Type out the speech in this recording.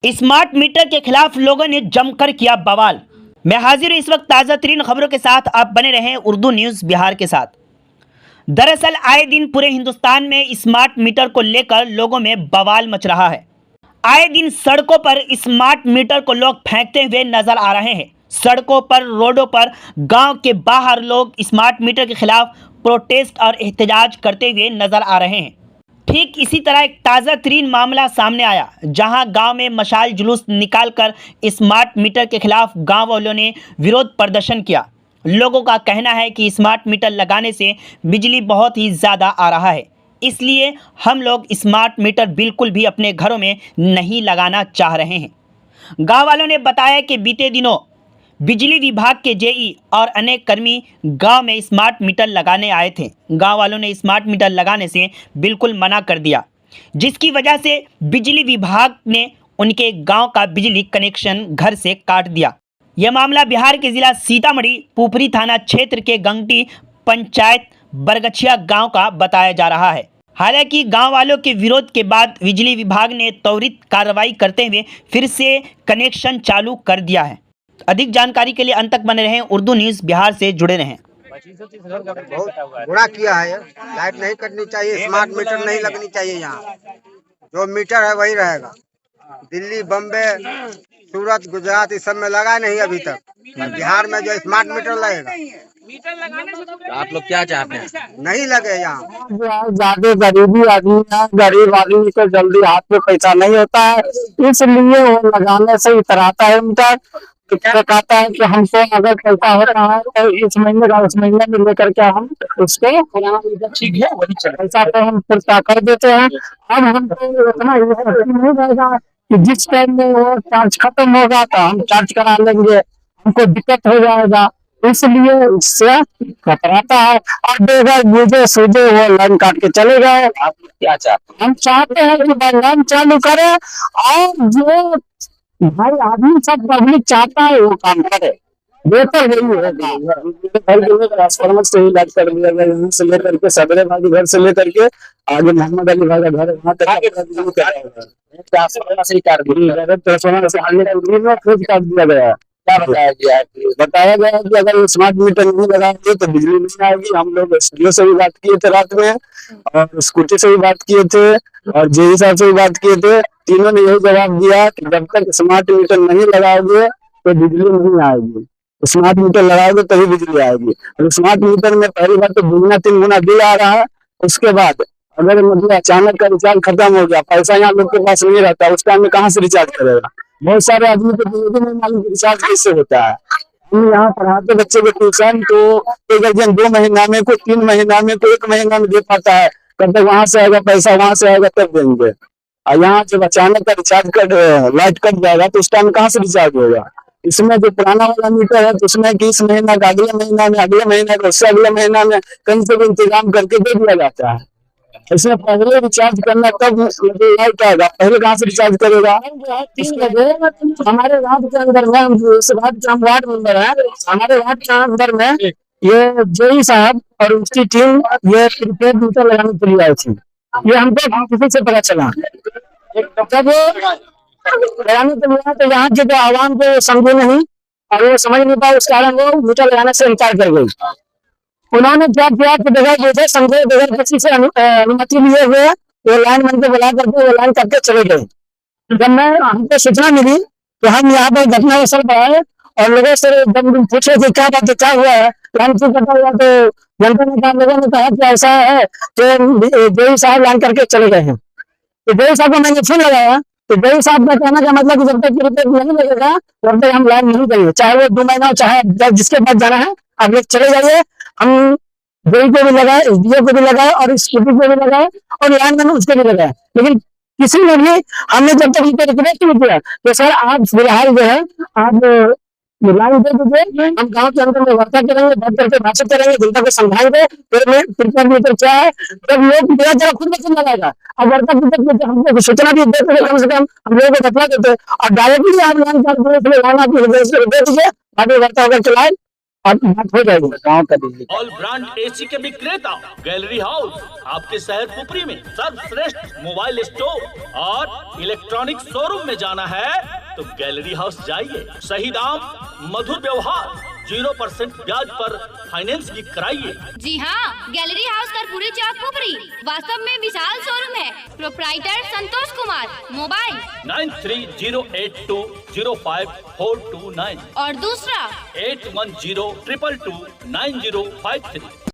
Smart meter के खिलाफ लोगों ने जमकर किया बवाल। मैं हाजिर हूं इस वक्त ताज़ा तरीन खबरों के साथ। आप बने रहें उर्दू न्यूज़ बिहार के साथ। दरअसल आए दिन पूरे हिंदुस्तान में स्मार्ट मीटर को लेकर लोगों में बवाल मच रहा है। आए दिन सड़कों पर स्मार्ट मीटर को लोग फेंकते हुए नजर आ रहे हैं। सड़कों पर, रोडों पर, गांव के बाहर लोग स्मार्ट मीटर के खिलाफ प्रोटेस्ट और एहतजाज करते हुए नजर आ रहे हैं। ठीक इसी तरह एक ताज़ा तरीन मामला सामने आया, जहां गांव में मशाल जुलूस निकालकर स्मार्ट मीटर के खिलाफ गांव वालों ने विरोध प्रदर्शन किया। लोगों का कहना है कि स्मार्ट मीटर लगाने से बिजली बहुत ही ज़्यादा आ रहा है, इसलिए हम लोग स्मार्ट मीटर बिल्कुल भी अपने घरों में नहीं लगाना चाह रहे हैं। गांव वालों ने बताया कि बीते दिनों बिजली विभाग के जेई और अनेक कर्मी गांव में स्मार्ट मीटर लगाने आए थे। गांव वालों ने स्मार्ट मीटर लगाने से बिल्कुल मना कर दिया, जिसकी वजह से बिजली विभाग ने उनके गांव का बिजली कनेक्शन घर से काट दिया। यह मामला बिहार के जिला सीतामढ़ी पुपरी थाना क्षेत्र के गंगटी पंचायत बरगछिया गांव का बताया जा रहा है। हालांकि गांव वालों के विरोध के बाद बिजली विभाग ने त्वरित कार्रवाई करते हुए फिर से कनेक्शन चालू कर दिया है। अधिक जानकारी के लिए अंत तक बने रहें उर्दू न्यूज़ बिहार से जुड़े रहें। बहुत बुरा किया है। लाइट नहीं कटनी चाहिए, स्मार्ट मीटर नहीं लगनी चाहिए। यहाँ जो मीटर है वही रहेगा। दिल्ली, बम्बे, सूरत, गुजरात इस सब में लगा नहीं अभी तक। बिहार में जो स्मार्ट मीटर लगेगा। तो आप लोग क्या चाहते हैं? नहीं लगे यहाँ। ज्यादा गरीबी आदमी है, गरीब आदमी को जल्दी हाथ में पैसा नहीं होता है, इसलिए वो लगाने से इतराता है। उनका कहता है कि हमको अगर पैसा होता है तो इस महीने का उस महीने में लेकर के हम उसको ठीक है वही पैसा तो हम पुरता कर देते हैं। अब हमको इतना नहीं रहेगा कि जिस टाइम में वो चार्ज खत्म होगा तो हम चार्ज करा लेंगे, हमको दिक्कत हो जाएगा, इसलिए उससे कतराता है। और बेगर बुझे सूझे वो लाइन काट के चले गए। आप लोग क्या चाहते हैं? हम चाहते हैं कि लाइन चालू करे और जो भाई आदमी सब पब्लिक चाहता है वो काम करे, बेहतर यही होगा। ट्रांसफार्मर से ही लाइट कर दिया गया, यहाँ से लेकर के सदरे भाई घर से लेकर के आगे मोहम्मद अली भाई का घर वहाँ तक ट्रांसफार्मर से ही काट दिया। ट्रांसफार्मर से आगे खोज काट दिया गया। क्या बताया गया है? बताया गया है कि अगर स्मार्ट मीटर नहीं लगाएंगे तो बिजली नहीं आएगी। हम लोग एसडीओ से भी बात किए थे रात में, और स्कूटी से भी बात किए थे, और जेई साहब से भी बात किए थे। तीनों ने यही जवाब दिया कि जब तक स्मार्ट मीटर नहीं लगाओगे तो बिजली नहीं आएगी। स्मार्ट मीटर लगाओगे तभी बिजली आएगी। और स्मार्ट मीटर में पहली बार तो 2-3 गुना बिल आ रहा है। उसके बाद अगर मतलब अचानक का रिचार्ज खत्म हो गया, पैसा यहाँ लोग के पास नहीं रहता, उस टाइम में कहाँ से रिचार्ज करेगा? बहुत सारे आदमी को नहीं मालूम रिचार्ज कैसे होता है। हम यहाँ पढ़ाते बच्चे को ट्यूशन, तो एक गार्जियन 2 महीना में, कोई 3 महीना में, कोई 1 महीना में दे पाता है। कब तक वहां से आएगा पैसा, वहां से आएगा तब देंगे। और यहाँ जब अचानक का रिचार्ज कट लाइट कट जाएगा तो उस टाइम कहाँ से रिचार्ज होगा? इसमें जो पुराना वाला मीटर है तो उसमें कि इस महीना का अगले महीना में, अगले महीने का उससे अगले महीना में कहीं से भी इंतजाम करके दे दिया जाता है। इसमें पहले रिचार्ज करना तब लाइट आएगा, पहले कहाँ से रिचार्ज करेगा? हमारे वार्ड के अंदर में, हम वार्ड मेंबर है, हमारे वार्ड के अंदर में ये जेई साहब और उसकी टीम ये प्रीपेड मीटर लगाने के लिए आई थी। ये हमको किसी से पता चला। जब लगाने के लिए तो यहाँ के जो आवाम को समझे नहीं और वो समझ नहीं पाए, उस कारण वो मीटर लगाने से इनकार कर गई। उन्होंने क्या किया कि बगैर समझे, बगैर किसी से अनुमति लिए हुए वो लाइन मन को बुला करके वो लाइन करके चले गए। जब मैं हमको सूचना मिली तो हम यहाँ पर घटना स्थल पर आए और लोगों से जब पूछे कि क्या बात है, क्या हुआ है, लाइन क्यों कटा हुआ, तो जनता ने कहा, लोगों ने कहा कि ऐसा है कि जेई साहब लाइन करके चले गए हैं। तो जेई साहब को मैंने फोन लगाया तो जेई साहब का कहना का मतलब जब तक रिपेयर नहीं लगेगा तब तक हम लाइन नहीं करेंगे, चाहे वो 2 महीना, चाहे जिसके पास जाना है आप लोग चले जाइए। हम जेई को भी लगाए, एसडीओ को भी लगाए और स्कूटी को भी लगाए और लाइन मैंने उसको भी लगाया, लेकिन किसी ने भी हमने जब तक उनको रिक्वेस्ट नहीं किया कि सर आप फिलहाल जो है आप लाइन दे दीजिए, हम गाँव के अंदर में वार्ता करेंगे, बात करके बातचीत करेंगे, जनता को समझाएंगे प्रीपेड मीटर क्या है, जब लोग मेरा जरा खुद में लगाएगा। अब वार्ता हमको सूचना भी देते थे, कम से कम हम लोगों को बतला देते और डायरेक्टली आप लाइन दे दीजिए, बाकी वार्ता होकर चलाए आप बात हो जाएगी। गाँव का बिजली ऑल ब्रांड एसी के विक्रेता गैलरी हाउस आपके शहर पुपरी में सर्वश्रेष्ठ मोबाइल स्टोर और इलेक्ट्रॉनिक शोरूम में जाना है तो गैलरी हाउस जाइए। सही दाम, मधुर व्यवहार, 0% ब्याज पर फाइनेंस भी कराइए। जी हाँ, गैलरी हाउस कर्पूरी चौक पुपरी वास्तव में विशाल शोरूम है। प्रोप्राइटर संतोष कुमार, मोबाइल 9308205429 और दूसरा 8102229053।